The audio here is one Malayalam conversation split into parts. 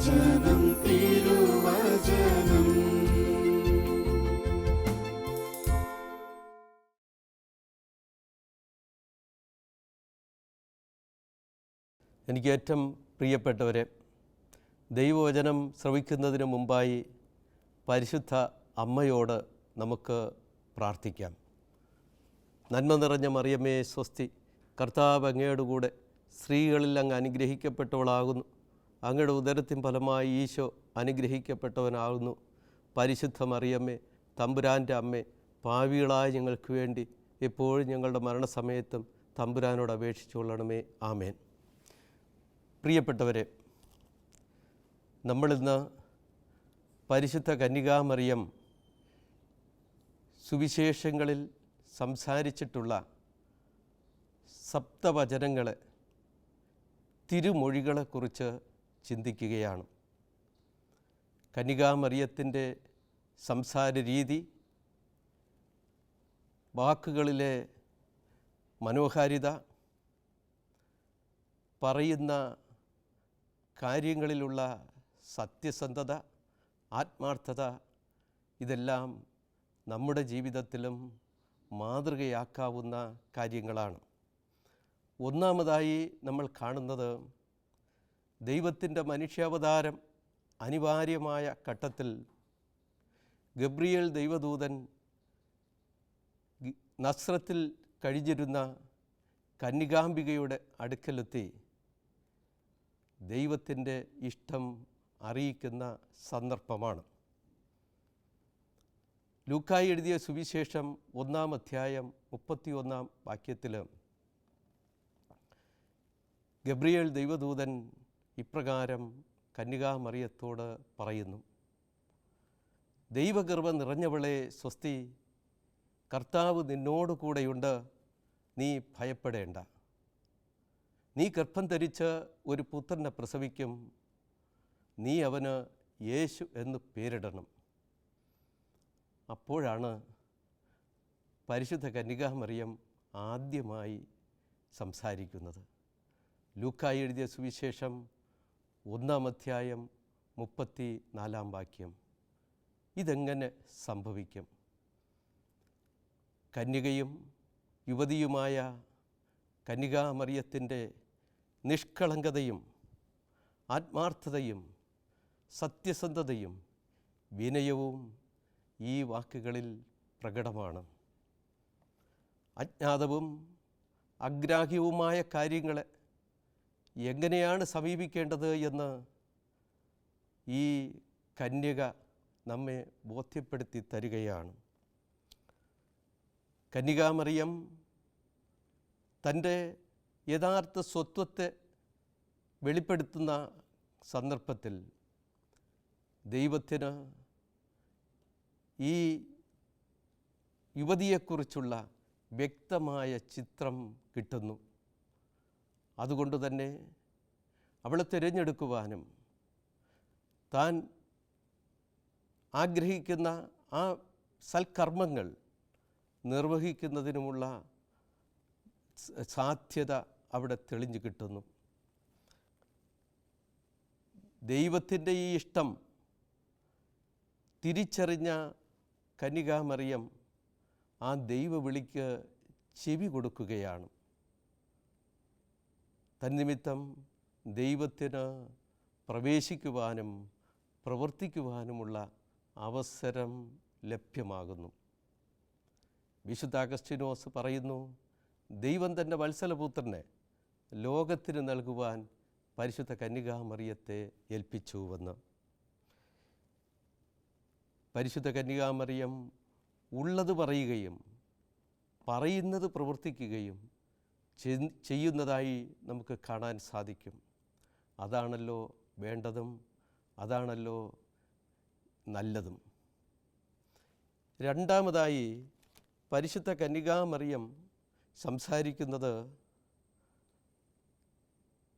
തിരുവചനം തിരുവചനം. എനിക്ക് ഏറ്റവും പ്രിയപ്പെട്ടവരെ, ദൈവവചനം ശ്രവിക്കുന്നതിന് മുമ്പായി പരിശുദ്ധ അമ്മയോട് നമുക്ക് പ്രാർത്ഥിക്കാം. നന്മ നിറഞ്ഞ മറിയമേ സ്വസ്തി, കർത്താവ് അങ്ങയുടെ കൂടെ സ്ത്രീകളിൽ അങ്ങ് അനുഗ്രഹിക്കപ്പെട്ടവളാകുന്നു. അങ്ങയുടെ ഉദരത്തിൻ ഫലമായി ഈശോ അനുഗ്രഹിക്കപ്പെട്ടവനാകുന്നു. പരിശുദ്ധ മറിയമ്മേ, തമ്പുരാൻ്റെ അമ്മേ, പാപികളായ ഞങ്ങൾക്ക് വേണ്ടി എപ്പോഴും ഞങ്ങളുടെ മരണസമയത്തും തമ്പുരാനോട് അപേക്ഷിച്ചു കൊള്ളണമേ. ആമേൻ. പ്രിയപ്പെട്ടവരെ, നമ്മളിന്ന് പരിശുദ്ധ കന്യകാമറിയം സുവിശേഷങ്ങളിൽ സംസാരിച്ചിട്ടുള്ള സപ്തവചനങ്ങളെ, തിരുമൊഴികളെക്കുറിച്ച് ചിന്തിക്കുകയാണ്. കന്യകാമറിയത്തിൻ്റെ സംസാര രീതി, വാക്കുകളിലെ മനോഹാരിത, പറയുന്ന കാര്യങ്ങളിലുള്ള സത്യസന്ധത, ആത്മാർത്ഥത, ഇതെല്ലാം നമ്മുടെ ജീവിതത്തിലും മാതൃകയാക്കാവുന്ന കാര്യങ്ങളാണ്. ഒന്നാമതായി നമ്മൾ കാണുന്നത്, ദൈവത്തിൻ്റെ മനുഷ്യാവതാരം അനിവാര്യമായ ഘട്ടത്തിൽ ഗബ്രിയേൽ ദൈവദൂതൻ നസ്രത്തിൽ കഴിഞ്ഞിരുന്ന കന്യകാംബികയുടെ അടുക്കലെത്തി ദൈവത്തിൻ്റെ ഇഷ്ടം അറിയിക്കുന്ന സന്ദർഭമാണ്. ലൂക്കായി എഴുതിയ സുവിശേഷം 1-ാം അധ്യായം 31-ാം വാക്യത്തിൽ ഗബ്രിയേൽ ദൈവദൂതൻ ഇപ്രകാരം കന്യകാമറിയത്തോട് പറയുന്നു: ദൈവകൃപ നിറഞ്ഞവളെ സ്വസ്തി, കർത്താവ് നിന്നോട് കൂടെയുണ്ട്, നീ ഭയപ്പെടേണ്ട. നീ ഗർഭം ധരിച്ച് ഒരു പുത്രനെ പ്രസവിക്കും, നീ അവന് യേശു എന്ന് പേരിടണം. അപ്പോഴാണ് പരിശുദ്ധ കന്യകാമറിയം ആദ്യമായി സംസാരിക്കുന്നത്. ലൂക്കായി എഴുതിയ സുവിശേഷം 1-ാം അധ്യായം 34-ാം വാക്യം. ഇതെങ്ങനെ സംഭവിക്കും? കന്യകയും യുവതിയുമായ കന്യകാമറിയത്തിൻ്റെ നിഷ്കളങ്കതയും ആത്മാർത്ഥതയും സത്യസന്ധതയും വിനയവും ഈ വാക്കുകളിൽ പ്രകടമാണ്. അജ്ഞാതവും അഗ്രാഹ്യവുമായ കാര്യങ്ങളെ എങ്ങനെയാണ് സമീപിക്കേണ്ടത് എന്ന് ഈ കന്യക നമ്മെ ബോധ്യപ്പെടുത്തി തരികയാണ്. കന്യകാമറിയം തൻ്റെ യഥാർത്ഥ സ്വത്വത്തെ വെളിപ്പെടുത്തുന്ന സന്ദർഭത്തിൽ ദൈവത്തിന് ഈ യുവതിയെക്കുറിച്ചുള്ള വ്യക്തമായ ചിത്രം കിട്ടുന്നു. അതുകൊണ്ട് തന്നെ അവളെ തിരഞ്ഞെടുക്കുവാനും താൻ ആഗ്രഹിക്കുന്ന ആ സൽക്കർമ്മങ്ങൾ നിർവഹിക്കുന്നതിനുമുള്ള സാധ്യത അവിടെ തെളിഞ്ഞു കിട്ടുന്നു. ദൈവത്തിൻ്റെ ഈ ഇഷ്ടം തിരിച്ചറിഞ്ഞ കന്യകാമറിയം ആ ദൈവവിളിക്ക് ചെവി കൊടുക്കുകയാണ്. തന്നിമിത്തം ദൈവത്തിന് പ്രവേശിക്കുവാനും പ്രവർത്തിക്കുവാനുമുള്ള അവസരം ലഭ്യമാകുന്നു. വിശുദ്ധ അഗസ്റ്റിനോസ് പറയുന്നു, ദൈവം തൻ്റെ വത്സലപുത്രനെ ലോകത്തിന് നൽകുവാൻ പരിശുദ്ധ കന്യകാമറിയത്തെ ഏൽപ്പിച്ചുവെന്ന്. പരിശുദ്ധ കന്യകാമറിയം ഉള്ളത് പറയുകയും പറയുന്നത് പ്രവർത്തിക്കുകയും ചെയ്യുന്നതായി നമുക്ക് കാണാൻ സാധിക്കും. അതാണല്ലോ വേണ്ടതും അതാണല്ലോ നല്ലതും. രണ്ടാമതായി പരിശുദ്ധ കന്യകാമറിയം സംസാരിക്കുന്നത്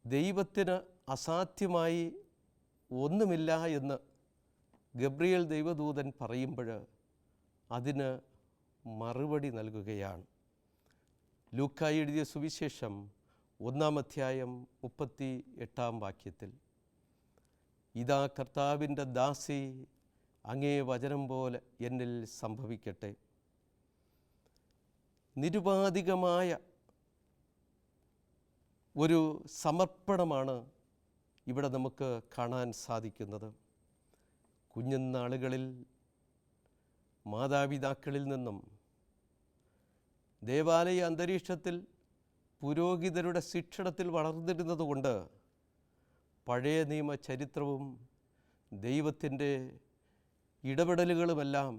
ദൈവത്തിന് അസാധ്യമായി ഒന്നുമില്ല എന്ന് ഗബ്രിയേൽ ദൈവദൂതൻ പറയുമ്പോൾ അതിന് മറുപടി നൽകുകയാണ്. ലൂക്കായി എഴുതിയ സുവിശേഷം 1-ാം അധ്യായം 38-ാം വാക്യത്തിൽ ഇതാ കർത്താവിൻ്റെ ദാസി, അങ്ങേ വചനം പോലെ എന്നിൽ സംഭവിക്കട്ടെ. നിരുപാധികമായ ഒരു സമർപ്പണമാണ് ഇവിടെ നമുക്ക് കാണാൻ സാധിക്കുന്നത്. കുഞ്ഞുനാളുകളിൽ മാതാപിതാക്കളിൽ നിന്നും ദേവാലയ അന്തരീക്ഷത്തിൽ പുരോഹിതരുടെ ശിക്ഷണത്തിൽ വളർന്നിരുന്നതുകൊണ്ട് പഴയ നിയമ ചരിത്രവും ദൈവത്തിൻ്റെ ഇടപെടലുകളുമെല്ലാം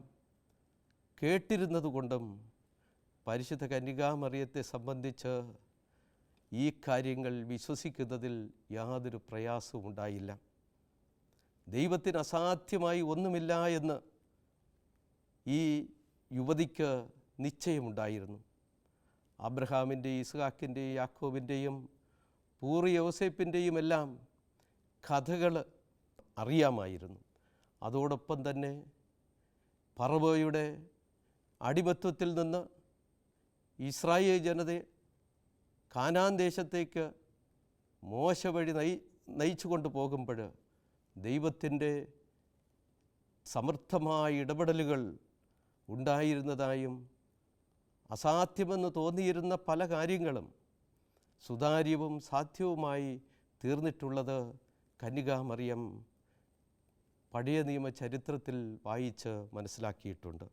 കേട്ടിരുന്നതുകൊണ്ടും പരിശുദ്ധ കന്യകാമറിയത്തെ സംബന്ധിച്ച് ഈ കാര്യങ്ങൾ വിശ്വസിക്കുന്നതിൽ യാതൊരു പ്രയാസവും ഉണ്ടായില്ല. ദൈവത്തിന് അസാധ്യമായി ഒന്നുമില്ല എന്ന് ഈ യുവതിക്ക് നിശ്ചയമുണ്ടായിരുന്നു. അബ്രഹാമിൻ്റെയും ഇസ്ഹാക്കിൻ്റെയും യാക്കോബിൻ്റെയും പൂർവ്വ യോസേപ്പിൻ്റെയും എല്ലാം കഥകൾ അറിയാമായിരുന്നു. അതോടൊപ്പം തന്നെ ഫറവോയുടെ അടിമത്വത്തിൽ നിന്ന് ഇസ്രായേൽ ജനതയെ കാനാൻ ദേശത്തേക്ക് മോശ വഴി നയിച്ചു കൊണ്ടു പോകുമ്പോൾ ദൈവത്തിൻ്റെ സമർത്ഥമായ ഇടപെടലുകൾ ഉണ്ടായിരുന്നതായും അസാധ്യമെന്ന് തോന്നിയിരുന്ന പല കാര്യങ്ങളും സുതാര്യവും സാധ്യവുമായി തീർന്നിട്ടുള്ളത് കന്യകാമറിയം പഴയ നിയമ ചരിത്രത്തിൽ വായിച്ച് മനസ്സിലാക്കിയിട്ടുണ്ട്.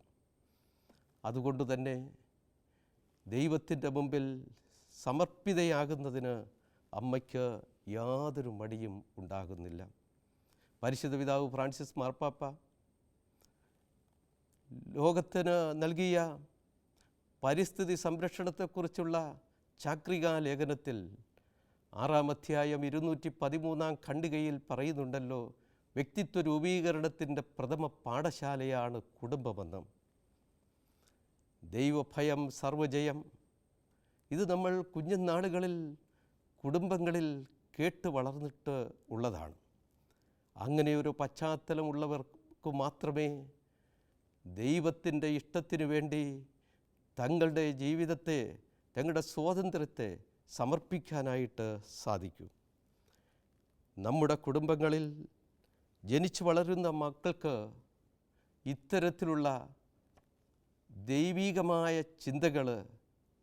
അതുകൊണ്ട് തന്നെ ദൈവത്തിൻ്റെ മുമ്പിൽ സമർപ്പിതയാകുന്നതിന് അമ്മയ്ക്ക് യാതൊരു മടിയും ഉണ്ടാകുന്നില്ല. പരിശുദ്ധ പിതാവ് ഫ്രാൻസിസ് മാർപ്പാപ്പ ലോകത്തിന് നൽകിയ പരിസ്ഥിതി സംരക്ഷണത്തെക്കുറിച്ചുള്ള ചാക്രിക ലേഖനത്തിൽ 6-ാം അധ്യായം 213 ഖണ്ഡികയിൽ പറയുന്നുണ്ടല്ലോ, വ്യക്തിത്വ രൂപീകരണത്തിൻ്റെ പ്രഥമ പാഠശാലയാണ് കുടുംബമെന്ന്. ദൈവഭയം സർവജയം, ഇത് നമ്മൾ കുഞ്ഞുനാളുകളിൽ കുടുംബങ്ങളിൽ കേട്ട് വളർന്നിട്ട് ഉള്ളതാണ്. അങ്ങനെയൊരു പശ്ചാത്തലമുള്ളവർക്ക് മാത്രമേ ദൈവത്തിൻ്റെ ഇഷ്ടത്തിനു വേണ്ടി തങ്ങളുടെ ജീവിതത്തെ, തങ്ങളുടെ സ്വാതന്ത്ര്യത്തെ സമർപ്പിക്കാനായിട്ട് സാധിക്കൂ. നമ്മുടെ കുടുംബങ്ങളിൽ ജനിച്ചു വളരുന്ന മക്കൾക്ക് ഇത്തരത്തിലുള്ള ദൈവികമായ ചിന്തകൾ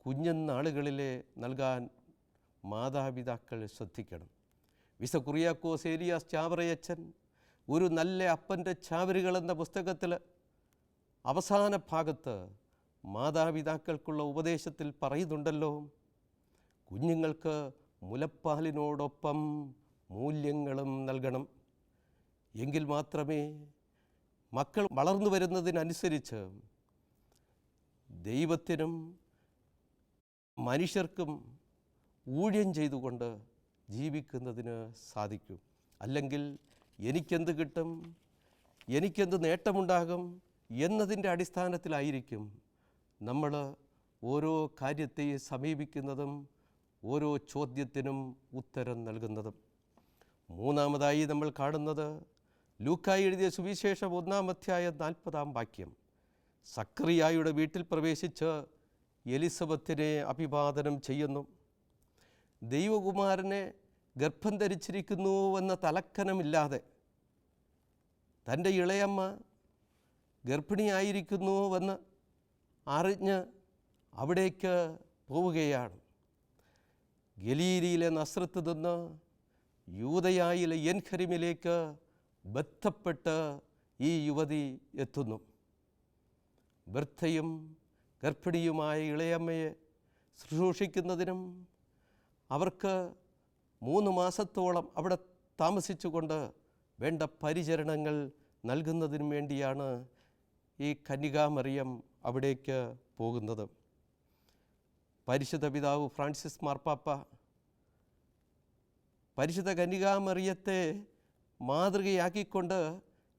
കുഞ്ഞുനാളുകളിലെ നൽകാൻ മാതാപിതാക്കൾ ശ്രദ്ധിക്കണം. വിശുദ്ധ കുറിയാക്കോസ് ഏലിയാസ് ചാവറയച്ചൻ ഒരു നല്ല അപ്പൻ്റെ ചാവരുകൾ എന്ന പുസ്തകത്തിൽ അവസാന ഭാഗത്ത് മാതാപിതാക്കൾക്കുള്ള ഉപദേശത്തിൽ പറയുന്നുണ്ടല്ലോ, കുഞ്ഞുങ്ങൾക്ക് മുലപ്പാലിനോടൊപ്പം മൂല്യങ്ങളും നൽകണം. എങ്കിൽ മാത്രമേ മക്കൾ വളർന്നു വരുന്നതിനനുസരിച്ച് ദൈവത്തിനും മനുഷ്യർക്കും ഊഴിയം ചെയ്തുകൊണ്ട് ജീവിക്കുന്നതിന് സാധിക്കും. അല്ലെങ്കിൽ എനിക്കെന്ത് കിട്ടും, എനിക്കെന്ത് നേട്ടമുണ്ടാകും എന്നതിൻ്റെ അടിസ്ഥാനത്തിലായിരിക്കും നമ്മൾ ഓരോ കാര്യത്തെയും സമീപിക്കുന്നതും ഓരോ ചോദ്യത്തിനും ഉത്തരം നൽകുന്നതും. മൂന്നാമതായി നമ്മൾ കാണുന്നത് ലൂക്കായി എഴുതിയ സുവിശേഷം 1-ാം അധ്യായം 40-ാം വാക്യം. സക്കറിയായുടെ വീട്ടിൽ പ്രവേശിച്ച് എലിസബത്തിനെ അഭിവാദനം ചെയ്യുന്നു. ദൈവകുമാരനെ ഗർഭം ധരിച്ചിരിക്കുന്നുവെന്ന തലക്കനമില്ലാതെ തൻ്റെ ഇളയമ്മ ഗർഭിണിയായിരിക്കുന്നുവെന്ന് അറിഞ്ഞ് അവിടേക്ക് പോവുകയാണ്. ഗലീലയിലെ നസ്രത്ത് നിന്ന് യൂദയായിലെ എൻഖരിമിലേക്ക് ബന്ധപ്പെട്ട് ഈ യുവതി എത്തുന്നു. വൃദ്ധയും ഗർഭിണിയുമായ ഇളയമ്മയെ ശുശ്രൂഷിക്കുന്നതിനും അവർക്ക് 3 മാസത്തോളം അവിടെ താമസിച്ചുകൊണ്ട് വേണ്ട പരിചരണങ്ങൾ നൽകുന്നതിനും വേണ്ടിയാണ് ഈ കന്യകാമറിയം അവിടേക്ക് പോകുന്നത്. പരിശുദ്ധ പിതാവ് ഫ്രാൻസിസ് മാർപ്പാപ്പ പരിശുദ്ധ കന്യകാമറിയത്തെ മാതൃകയാക്കിക്കൊണ്ട്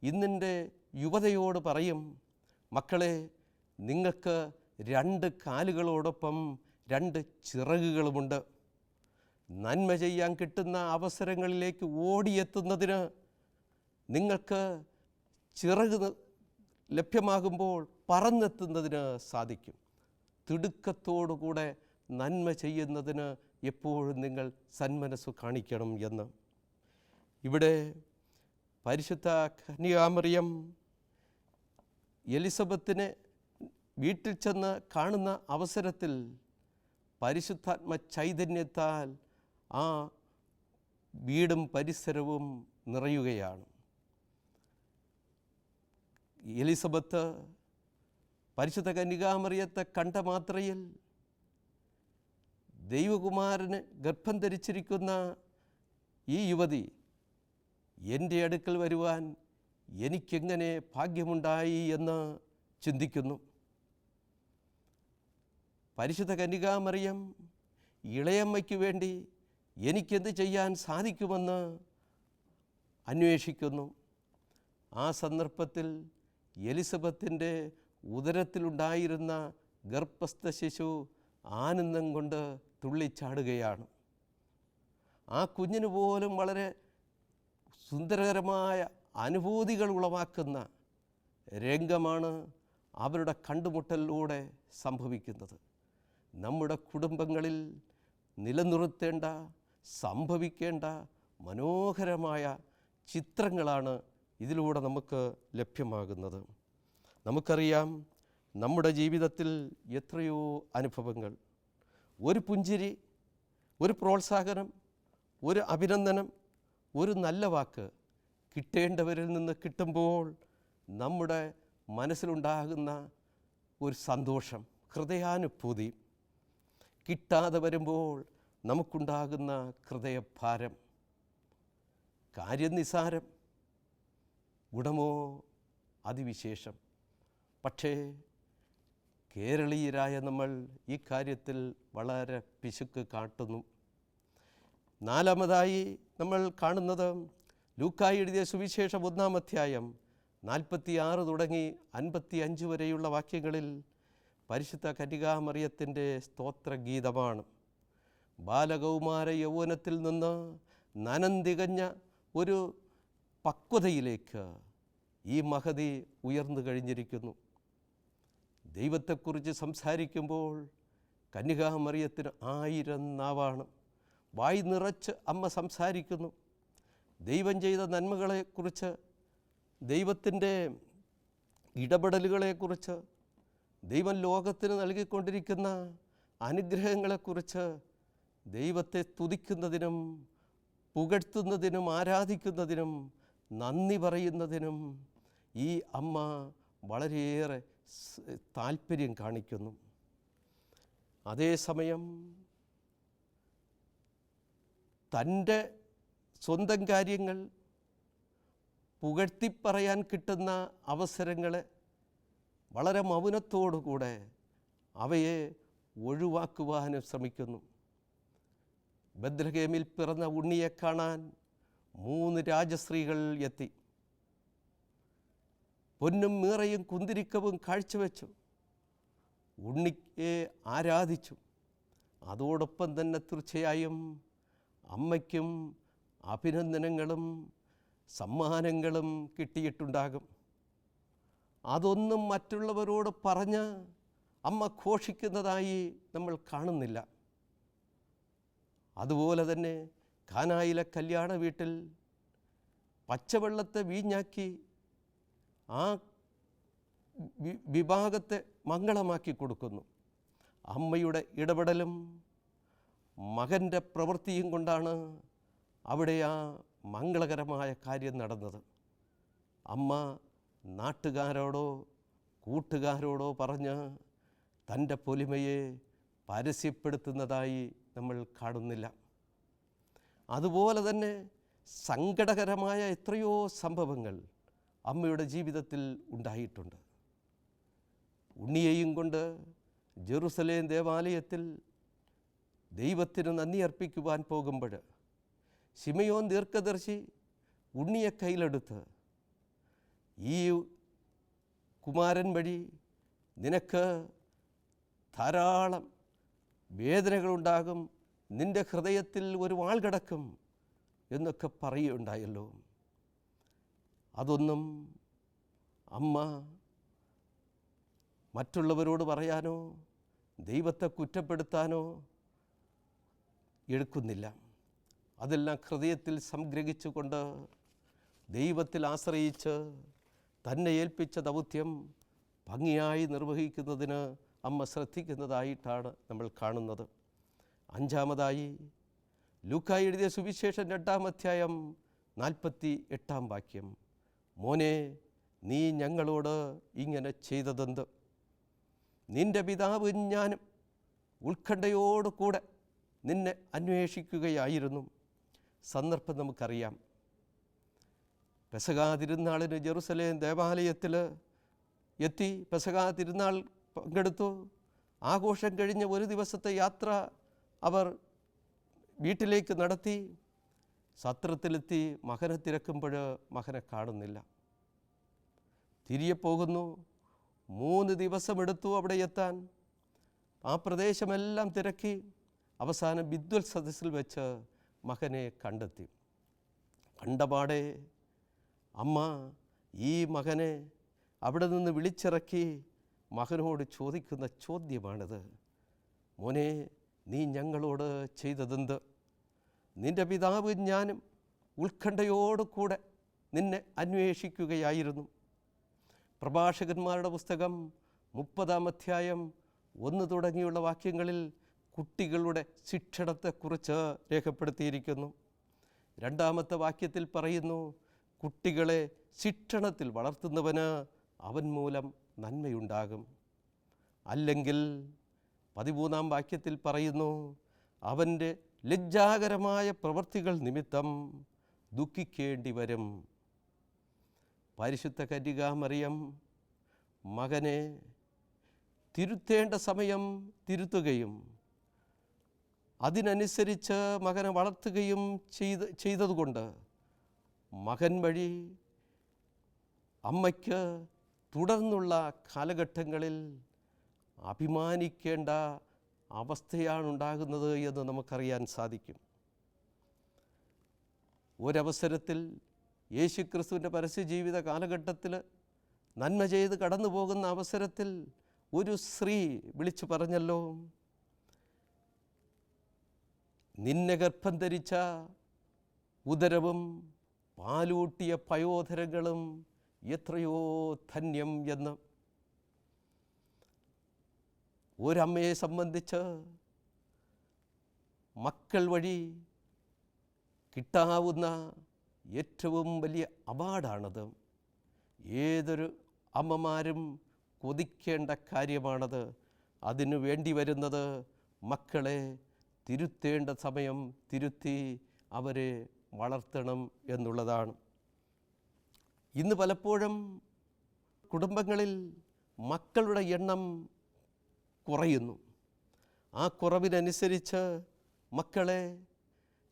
ഇന്നിൻ്റെ യുവതയോട് പറയും, മക്കളെ, നിങ്ങൾക്ക് 2 കാലുകളോടൊപ്പം 2 ചിറകുകളുമുണ്ട്. നന്മ ചെയ്യാൻ കിട്ടുന്ന അവസരങ്ങളിലേക്ക് ഓടിയെത്തുന്നതിന് നിങ്ങൾക്ക് ചിറക് ലഭ്യമാകുമ്പോൾ പറന്നെത്തുന്നതിന് സാധിക്കും. തിടുക്കത്തോടുകൂടെ നന്മ ചെയ്യുന്നതിന് എപ്പോഴും നിങ്ങൾ സന്മനസ്സു കാണിക്കണം എന്ന്. ഇവിടെ പരിശുദ്ധ കന്യകാമറിയം എലിസബത്തിനെ വീട്ടിൽ ചെന്ന് കാണുന്ന അവസരത്തിൽ പരിശുദ്ധാത്മ ചൈതന്യത്താൽ ആ വീടും പരിസരവും നിറയുകയാണ്. എലിസബത്ത് പരിശുദ്ധ കന്യകാമറിയത്തെ കണ്ട മാത്രയിൽ ദൈവകുമാരന് ഗർഭം ധരിച്ചിരിക്കുന്ന ഈ യുവതി എൻ്റെ അടുക്കൽ വരുവാൻ എനിക്കെങ്ങനെ ഭാഗ്യമുണ്ടായി എന്ന് ചിന്തിക്കുന്നു. പരിശുദ്ധ കന്യകാമറിയം ഇളയമ്മയ്ക്ക് വേണ്ടി എനിക്കെന്ത് ചെയ്യാൻ സാധിക്കുമെന്ന് അന്വേഷിക്കുന്നു. ആ സന്ദർഭത്തിൽ എലിസബത്തിൻ്റെ ഉദരത്തിലുണ്ടായിരുന്ന ഗർഭസ്ഥ ശിശു ആനന്ദം കൊണ്ട് തുള്ളിച്ചാടുകയാണ്. ആ കുഞ്ഞിന് പോലും വളരെ സുന്ദരകരമായ അനുഭൂതികൾ ഉളവാക്കുന്ന രംഗമാണ് അവരുടെ കണ്ടുമുട്ടലിലൂടെ സംഭവിക്കുന്നത്. നമ്മുടെ കുടുംബങ്ങളിൽ നിലനിർത്തേണ്ട സംഭവിക്കേണ്ട മനോഹരമായ ചിത്രങ്ങളാണ് ഇതിലൂടെ നമുക്ക് ലഭ്യമാകുന്നത്. നമുക്കറിയാം, നമ്മുടെ ജീവിതത്തിൽ എത്രയോ അനുഭവങ്ങൾ, ഒരു പുഞ്ചിരി, ഒരു പ്രോത്സാഹനം, ഒരു അഭിനന്ദനം, ഒരു നല്ല വാക്ക് കിട്ടേണ്ടവരിൽ നിന്ന് കിട്ടുമ്പോൾ നമ്മുടെ മനസ്സിലുണ്ടാകുന്ന ഒരു സന്തോഷം, ഹൃദയാനുഭൂതി, കിട്ടാതെ വരുമ്പോൾ നമുക്കുണ്ടാകുന്ന ഹൃദയഭാരം, കാര്യം നിസാരം, ഗുണമോ അതിവിശേഷം. പക്ഷേ കേരളീയരായ നമ്മൾ ഈ കാര്യത്തിൽ വളരെ പിശുക്ക് കാട്ടുന്നു. നാലാമതായി നമ്മൾ കാണുന്നത് ലൂക്കായി എഴുതിയ സുവിശേഷം 1-ാം അധ്യായം 46 തുടങ്ങി 55 വരെയുള്ള വാക്യങ്ങളിൽ പരിശുദ്ധ കന്യകാമറിയത്തിൻ്റെ സ്തോത്രഗീതമാണ്. ബാലകൗമാര യൗവനത്തിൽ നിന്ന് നനം തികഞ്ഞ ഒരു പക്വതയിലേക്ക് ഈ മഹതി ഉയർന്നു കഴിഞ്ഞിരിക്കുന്നു. ദൈവത്തെക്കുറിച്ച് സംസാരിക്കുമ്പോൾ കന്യകാമറിയത്തിന് 1000 നാവാണ്. വായി നിറച്ച് അമ്മ സംസാരിക്കുന്നു. ദൈവം ചെയ്ത നന്മകളെക്കുറിച്ച്, ദൈവത്തിൻ്റെ ഇടപെടലുകളെക്കുറിച്ച്, ദൈവം ലോകത്തിന് നൽകിക്കൊണ്ടിരിക്കുന്ന അനുഗ്രഹങ്ങളെക്കുറിച്ച് ദൈവത്തെ സ്തുതിക്കുന്നതിനും പുകഴ്ത്തുന്നതിനും ആരാധിക്കുന്നതിനും നന്ദി പറയുന്നതിനും ഈ അമ്മ വളരെയേറെ താല്പര്യം കാണിക്കുന്നു. അതേസമയം തൻ്റെ സ്വന്തം കാര്യങ്ങൾ പുകഴ്ത്തിപ്പറയാൻ കിട്ടുന്ന അവസരങ്ങളെ വളരെ മൗനത്തോടുകൂടെ അവയെ ഒഴിവാക്കുവാനും ശ്രമിക്കുന്നു. ബത്ലഹേമിൽ പിറന്ന ഉണ്ണിയെ കാണാൻ 3 രാജസ്ത്രീകൾ എത്തി. പൊന്നും മീറയും കുന്തിരിക്കവും കാഴ്ചവെച്ചു, ഉണ്ണിയെ ആരാധിച്ചു. അതോടൊപ്പം തന്നെ തീർച്ചയായും അമ്മയ്ക്കും അഭിനന്ദനങ്ങളും സമ്മാനങ്ങളും കിട്ടിയിട്ടുണ്ടാകും. അതൊന്നും മറ്റുള്ളവരോട് പറഞ്ഞ് അമ്മ ഘോഷിക്കുന്നതായി നമ്മൾ കാണുന്നില്ല. അതുപോലെ തന്നെ കാനായിലെ കല്യാണ വീട്ടിൽ പച്ചവെള്ളത്തെ വീഞ്ഞാക്കി ആ വിഭാഗത്തെ മംഗളമാക്കി കൊടുക്കുന്നു. അമ്മയുടെ ഇടപെടലും മകൻ്റെ പ്രവൃത്തിയും കൊണ്ടാണ് അവിടെ ആ മംഗളകരമായ കാര്യം നടന്നത്. അമ്മ നാട്ടുകാരോടോ കൂട്ടുകാരോടോ പറഞ്ഞ് തൻ്റെ പൊലിമയെ പരസ്യപ്പെടുത്തുന്നതായി നമ്മൾ കാണുന്നില്ല. അതുപോലെ തന്നെ സങ്കടകരമായ എത്രയോ സംഭവങ്ങൾ അമ്മയുടെ ജീവിതത്തിൽ ഉണ്ടായിട്ടുണ്ട്. ഉണ്ണിയെയും കൊണ്ട് ജെറുസലേം ദേവാലയത്തിൽ ദൈവത്തിന് നന്ദി അർപ്പിക്കുവാൻ പോകുമ്പോൾ ശിമയോൻ ദീർഘദർശി ഉണ്ണിയെ കയ്യിലെടുത്ത്, ഈ കുമാരൻ വഴി നിനക്ക് ധാരാളം വേദനകളുണ്ടാകും, നിൻ്റെ ഹൃദയത്തിൽ ഒരു വാൾ കിടക്കും എന്നൊക്കെ പറയുകയുണ്ടായല്ലോ. അതൊന്നും അമ്മ മറ്റുള്ളവരോട് പറയാനോ ദൈവത്തെ കുറ്റപ്പെടുത്താനോ എടുക്കുന്നില്ല. അതെല്ലാം ഹൃദയത്തിൽ സംഗ്രഹിച്ചുകൊണ്ട് ദൈവത്തിൽ ആശ്രയിച്ച് തന്നെ ഏൽപ്പിച്ച ദൗത്യം ഭംഗിയായി നിർവഹിക്കുന്നതിന് അമ്മ ശ്രദ്ധിക്കുന്നതായിട്ടാണ് നമ്മൾ കാണുന്നത്. അഞ്ചാമതായി ലൂക്കായി എഴുതിയ സുവിശേഷം 2-ാം അധ്യായം 48-ാം വാക്യം. മോനെ, നീ ഞങ്ങളോട് ഇങ്ങനെ ചെയ്തതെന്ത്? നിന്റെ പിതാവ് ഞാനും ഉത്കണ്ഠയോടുകൂടെ നിന്നെ അന്വേഷിക്കുകയായിരുന്നു. സന്ദർഭം നമുക്കറിയാം. പെസഹാ തിരുനാളിന് ജെറുസലേം ദേവാലയത്തിൽ എത്തി പെസഹാ തിരുനാൾ പങ്കെടുത്തു. ആഘോഷം കഴിഞ്ഞ് ഒരു ദിവസത്തെ യാത്ര അവർ വീട്ടിലേക്ക് നടത്തി. സത്രത്തിലെത്തി മകനെ തിരക്കുമ്പോൾ മകനെ കാണുന്നില്ല. തിരികെ പോകുന്നു. 3 ദിവസമെടുത്തു അവിടെ എത്താൻ. ആ പ്രദേശമെല്ലാം തിരക്കി. അവസാനം വിദ്വൽ സദസ്സിൽ വെച്ച് മകനെ കണ്ടെത്തി. കണ്ടപാടെ അമ്മ ഈ മകനെ അവിടെ നിന്ന് വിളിച്ചിറക്കി മകനോട് ചോദിക്കുന്ന ചോദ്യമാണിത്. മോനെ, നീ ഞങ്ങളോട് ചെയ്തതെന്ത്? നിന്റെ പിതാവ് ഞാനും ഉത്കണ്ഠയോടുകൂടെ നിന്നെ അന്വേഷിക്കുകയായിരുന്നു. പ്രഭാഷകന്മാരുടെ പുസ്തകം 30-ാം അധ്യായം 1 തുടങ്ങിയുള്ള വാക്യങ്ങളിൽ കുട്ടികളുടെ ശിക്ഷണത്തെക്കുറിച്ച് രേഖപ്പെടുത്തിയിരിക്കുന്നു. 2-ാമത്തെ വാക്യത്തിൽ പറയുന്നു, കുട്ടികളെ ശിക്ഷണത്തിൽ വളർത്തുന്നവന് അവൻ മൂലം നന്മയുണ്ടാകും. അല്ലെങ്കിൽ 13-ാം വാക്യത്തിൽ പറയുന്നു, അവൻ്റെ ലജ്ജാകരമായ പ്രവൃത്തികൾ നിമിത്തം ദുഃഖിക്കേണ്ടി വരും. പരിശുദ്ധ കന്യകാമറിയം മകനെ തിരുത്തേണ്ട സമയം തിരുത്തുകയും അതിനനുസരിച്ച് മകനെ വളർത്തുകയും ചെയ്തതുകൊണ്ട് മകൻ വഴി അമ്മയ്ക്ക് തുടർന്നുള്ള കാലഘട്ടങ്ങളിൽ അഭിമാനിക്കേണ്ട അവസ്ഥയാണുണ്ടാകുന്നത് എന്ന് നമുക്കറിയാൻ സാധിക്കും. ഒരവസരത്തിൽ യേശുക്രിസ്തുവിൻ്റെ പരസ്യജീവിത കാലഘട്ടത്തിൽ നന്മ ചെയ്ത് കടന്നു പോകുന്ന അവസരത്തിൽ ഒരു സ്ത്രീ വിളിച്ചു പറഞ്ഞല്ലോ, നിന്നെ ഗർഭം ധരിച്ച ഉദരവും പാലൂട്ടിയ പയോധരങ്ങളും എത്രയോ ധന്യം എന്ന്. ഒരമ്മയെ സംബന്ധിച്ച് മക്കൾ വഴി കിട്ടാവുന്ന ഏറ്റവും വലിയ അവാർഡാണത്. ഏതൊരു അമ്മമാരും കൊതിക്കേണ്ട കാര്യമാണത്. അതിനു വേണ്ടി വരുന്നത് മക്കളെ തിരുത്തേണ്ട സമയം തിരുത്തി അവരെ വളർത്തണം എന്നുള്ളതാണ്. ഇന്ന് പലപ്പോഴും കുടുംബങ്ങളിൽ മക്കളുടെ എണ്ണം കുറയുന്നു. ആ കുറവിനനുസരിച്ച് മക്കളെ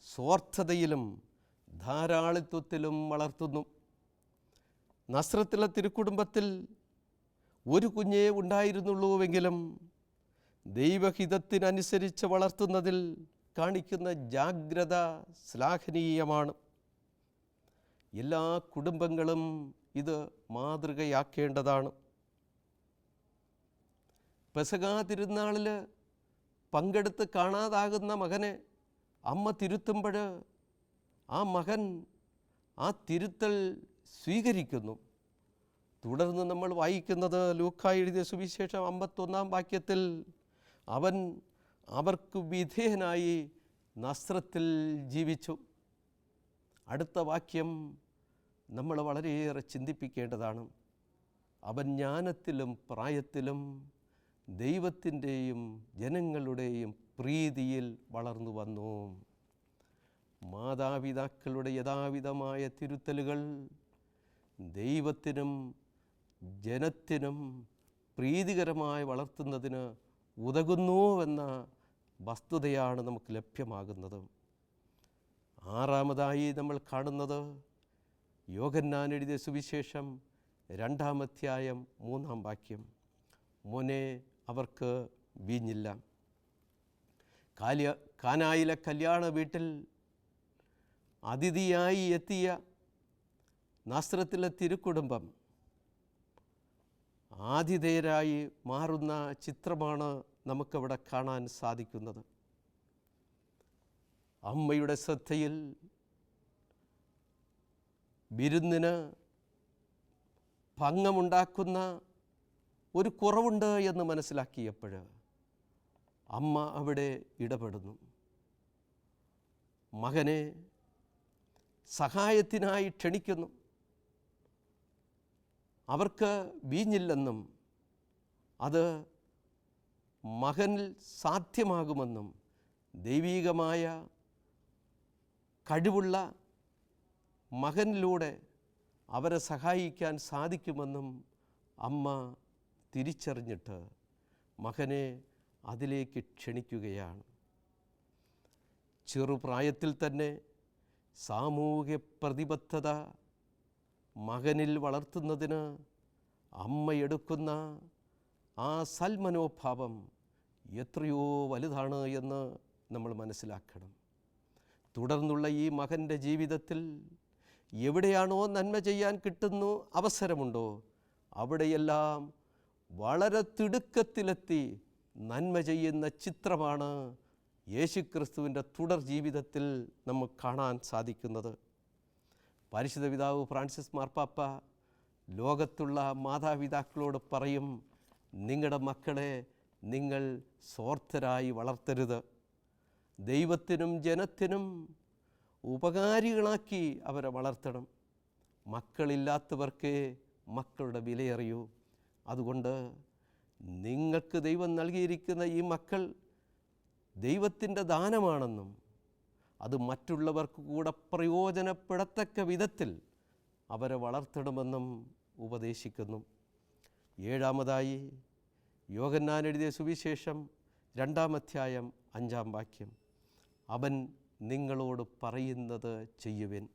സ്വാർത്ഥതയിലും ധാരാളിത്വത്തിലും വളർത്തുന്നു. നസ്രത്തിലെ തിരുക്കുടുംബത്തിൽ ഒരു കുഞ്ഞേ ഉണ്ടായിരുന്നുള്ളൂവെങ്കിലും ദൈവഹിതത്തിനനുസരിച്ച് വളർത്തുന്നതിൽ കാണിക്കുന്ന ജാഗ്രത ശ്ലാഘനീയമാണ്. എല്ലാ കുടുംബങ്ങളും ഇത് മാതൃകയാക്കേണ്ടതാണ്. പെസഹാ തിരുനാളിൽ പങ്കെടുത്ത് കാണാതാകുന്ന മകനെ അമ്മ തിരുത്തുമ്പോൾ ആ മകൻ ആ തിരുത്തൽ സ്വീകരിക്കുന്നു. തുടർന്ന് നമ്മൾ വായിക്കുന്നത് ലൂക്കായി എഴുതിയ സുവിശേഷം 51-ാം വാക്യത്തിൽ അവൻ അവർക്ക് വിധേയനായി നസ്രത്തിൽ ജീവിച്ചു. അടുത്ത വാക്യം നമ്മൾ വളരെയേറെ ചിന്തിപ്പിക്കേണ്ടതാണ്. അവൻ ജ്ഞാനത്തിലും പ്രായത്തിലും ദൈവത്തിൻ്റെയും ജനങ്ങളുടെയും പ്രീതിയിൽ വളർന്നു വന്നു. മാതാപിതാക്കളുടെ യഥാവിധമായ തിരുത്തലുകൾ ദൈവത്തിനും ജനത്തിനും പ്രീതികരമായി വളർത്തുന്നതിന് ഉതകുന്നുവെന്ന വസ്തുതയാണ് നമുക്ക് ലഭ്യമാകുന്നത്. 6-ാമതായി നമ്മൾ കാണുന്നത് യോഹന്നാൻ എഴുതിയ സുവിശേഷം 2-ാം അധ്യായം 3-ാം വാക്യം. മോനെ, അവർക്ക് വീഞ്ഞില്ല. കാനായിലെ കല്യാണ വീട്ടിൽ അതിഥിയായി എത്തിയ നസ്രത്തിലെ തിരുക്കുടുംബം ആതിഥേയരായി മാറുന്ന ചിത്രമാണ് നമുക്കവിടെ കാണാൻ സാധിക്കുന്നത്. അമ്മയുടെ ശ്രദ്ധയിൽ വിരുന്നിന് ഭംഗമുണ്ടാക്കുന്ന ഒരു കുറവുണ്ട് എന്ന് മനസ്സിലാക്കിയപ്പോൾ അമ്മ അവിടെ ഇടപെടുന്നു. മകനെ സഹായത്തിനായി ക്ഷണിക്കുന്നു. അവർക്ക് വീഞ്ഞില്ലെന്നും അത് മകനിൽ സാധ്യമാകുമെന്നും ദൈവീകമായ കഴിവുള്ള മകനിലൂടെ അവരെ സഹായിക്കാൻ സാധിക്കുമെന്നും അമ്മ തിരിച്ചറിഞ്ഞിട്ട് മകനെ അതിലേക്ക് ക്ഷണിക്കുകയാണ്. ചെറുപ്രായത്തിൽ തന്നെ സാമൂഹ്യ പ്രതിബദ്ധത മകനിൽ വളർത്തുന്നതിന് അമ്മയെടുക്കുന്ന ആ സൽമനോഭാവം എത്രയോ വലുതാണ് എന്ന് നമ്മൾ മനസ്സിലാക്കണം. തുടർന്നുള്ള ഈ മകൻ്റെ ജീവിതത്തിൽ എവിടെയാണോ നന്മ ചെയ്യാൻ കിട്ടുന്നു അവസരമുണ്ടോ അവിടെയെല്ലാം വളരെ തിടുക്കത്തിലെത്തി നന്മ ചെയ്യുന്ന ചിത്രമാണ് യേശുക്രിസ്തുവിൻ്റെ തുടർ ജീവിതത്തിൽ നമുക്ക് കാണാൻ സാധിക്കുന്നത്. പരിശുദ്ധ പിതാവ് ഫ്രാൻസിസ് മാർപ്പാപ്പ ലോകത്തുള്ള മാതാപിതാക്കളോട് പറയും, നിങ്ങളുടെ മക്കളെ നിങ്ങൾ സ്വാർത്ഥരായി വളർത്തരുത്. ദൈവത്തിനും ജനത്തിനും ഉപകാരികളാക്കി അവരെ വളർത്തണം. മക്കളില്ലാത്തവർക്ക് മക്കളുടെ വിലയറിയൂ. അതുകൊണ്ട് നിങ്ങൾക്ക് ദൈവം നൽകിയിരിക്കുന്ന ഈ മക്കൾ ദൈവത്തിൻ്റെ ദാനമാണെന്നും അത് മറ്റുള്ളവർക്ക് കൂടെ പ്രയോജനപ്പെടത്തക്ക വിധത്തിൽ അവരെ വളർത്തണമെന്നും ഉപദേശിക്കുന്നു. ഏഴാമതായി യോഹന്നാൻ എഴുതിയ സുവിശേഷം 2-ാം അധ്യായം 5-ാം വാക്യം, അവൻ നിങ്ങളോട് പറയുന്നത് ചെയ്യുവിൻ.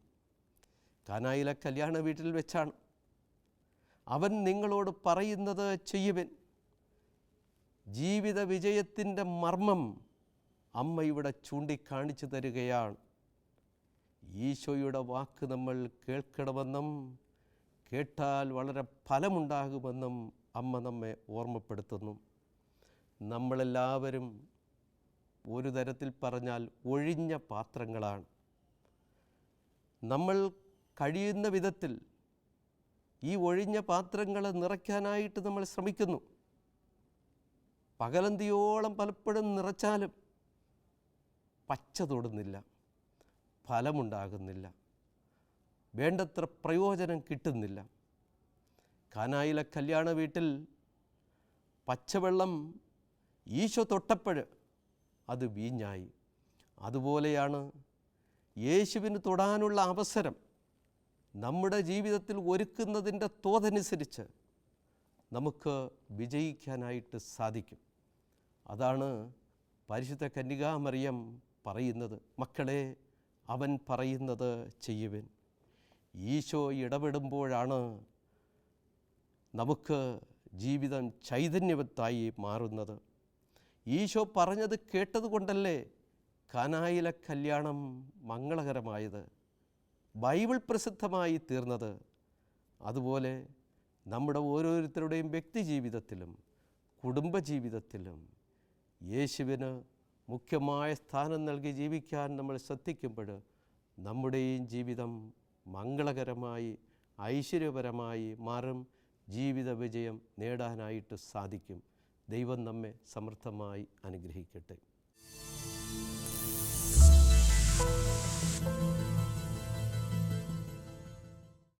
കാനായിലെ കല്യാണ വീട്ടിൽ വെച്ചാണ് അവൻ നിങ്ങളോട് പറയുന്നത് ചെയ്യുവിൻ. ജീവിത വിജയത്തിൻ്റെ മർമ്മം അമ്മ ഇവിടെ ചൂണ്ടിക്കാണിച്ചു തരികയാണ്. ഈശോയുടെ വാക്ക് നമ്മൾ കേൾക്കണമെന്നും കേട്ടാൽ വളരെ ഫലമുണ്ടാകുമെന്നും അമ്മ നമ്മെ ഓർമ്മപ്പെടുത്തുന്നു. നമ്മളെല്ലാവരും ഒരു തരത്തിൽ പറഞ്ഞാൽ ഒഴിഞ്ഞ പാത്രങ്ങളാണ്. നമ്മൾ കഴിയുന്ന വിധത്തിൽ ഈ ഒഴിഞ്ഞ പാത്രങ്ങളെ നിറയ്ക്കാനായിട്ട് നമ്മൾ ശ്രമിക്കുന്നു. പകലന്തിയോളം പലപ്പോഴും നിറച്ചാലും പച്ച തൊടുന്നില്ല, ഫലമുണ്ടാകുന്നില്ല, വേണ്ടത്ര പ്രയോജനം കിട്ടുന്നില്ല. കാനായിലെ കല്യാണ വീട്ടിൽ പച്ചവെള്ളം ഈശോ തൊട്ടപ്പോൾ അത് വീഞ്ഞായി. അതുപോലെയാണ് യേശുവിന് തൊടാനുള്ള അവസരം നമ്മുടെ ജീവിതത്തിൽ ഒരുക്കുന്നതിൻ്റെ തോതനുസരിച്ച് നമുക്ക് വിജയിക്കാനായിട്ട് സാധിക്കും. അതാണ് പരിശുദ്ധ കന്യകാമറിയം പറയുന്നത്, മക്കളെ അവൻ പറയുന്നത് ചെയ്യുവിൻ. ഈശോ ഇടപെടുമ്പോഴാണ് നമുക്ക് ജീവിതം ചൈതന്യവത്തായി മാറുന്നത്. ഈശോ പറഞ്ഞത് കേട്ടതുകൊണ്ടല്ലേ കാനായിലെ കല്യാണം മംഗളകരമായത്, ബൈബിൾ പ്രസിദ്ധമായി തീർന്നത്. അതുപോലെ നമ്മുടെ ഓരോരുത്തരുടെയും വ്യക്തി ജീവിതത്തിലും കുടുംബജീവിതത്തിലും യേശുവിന് മുഖ്യമായ സ്ഥാനം നൽകി ജീവിക്കാൻ നമ്മൾ ശ്രദ്ധിക്കുമ്പോൾ നമ്മുടെയും ജീവിതം മംഗളകരമായി ഐശ്വര്യപരമായി മാറും. ജീവിത വിജയം നേടാനായിട്ട് സാധിക്കും. ദൈവം നമ്മെ സമൃദ്ധമായി അനുഗ്രഹിക്കട്ടെ.